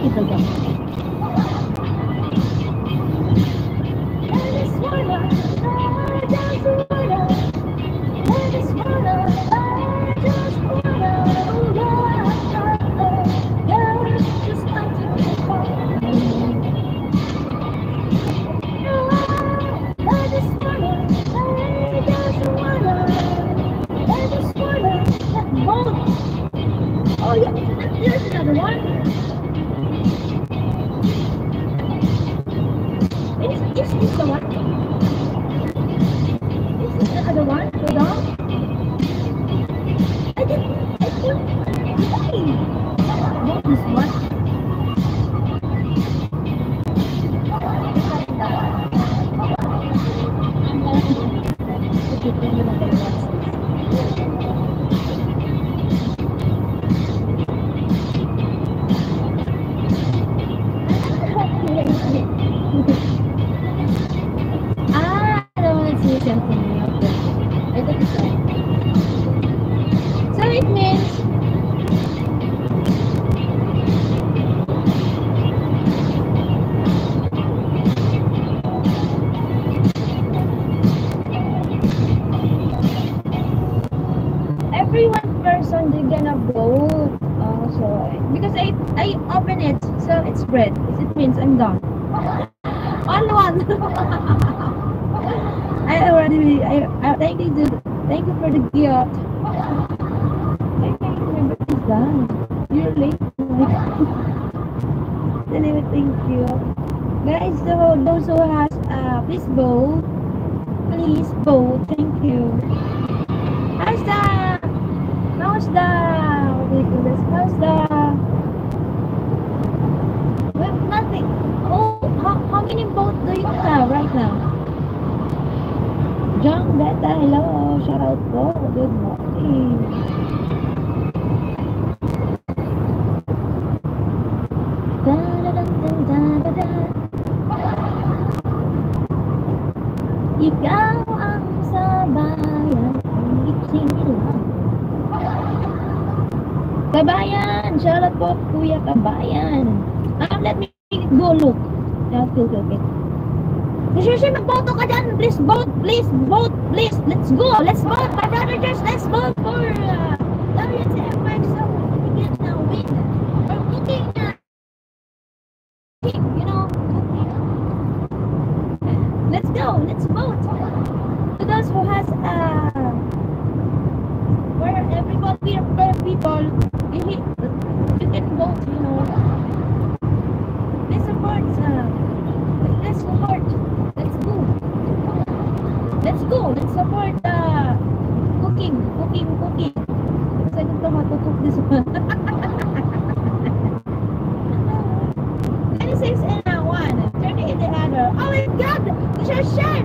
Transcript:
Ito ba? I just wanna, I just wanna, I just wanna, I just wanna, oh yeah, yeah, just like to be fun. I just wanna, I just wanna, I just wanna, that boat. Oh yeah, there's another one. Is this the one? Is this the other one? Hold on. I didn't, hey, what is what? Ah, I don't want to see symphony. Okay. I think it's so it means every one person they're gonna vote. So because I open it, so it's red. It means I'm done. On one. I already. I thank you for the gift. I can't remember what is done. You're late. Anyway, thank you, guys. So those who has please vote. Please vote. Thank you. How's the what do you call this? How's the well, nothing. Oh, how many votes do you have right now? John Beta, hello. Shout out po. Good morning. Ikaw ang sabayan kong itinila. Kabayan! Shout out po, Kuya Kabayan. Let me go look. Okay. Shushi, magboto ka dyan. Please vote. Please vote. Please. Let's go. Let's vote. My brother, just let's vote for Lawrence F. So we can win. For cooking you know, cooking. Let's go. Let's vote. To those who has where everybody, per people, you can vote, you know. Let's support. Let's support. Let's go. Let's go. Let's support cooking. Kasi gusto matutok this one. 26 and 1. 30 in the other. Oh my God! Share.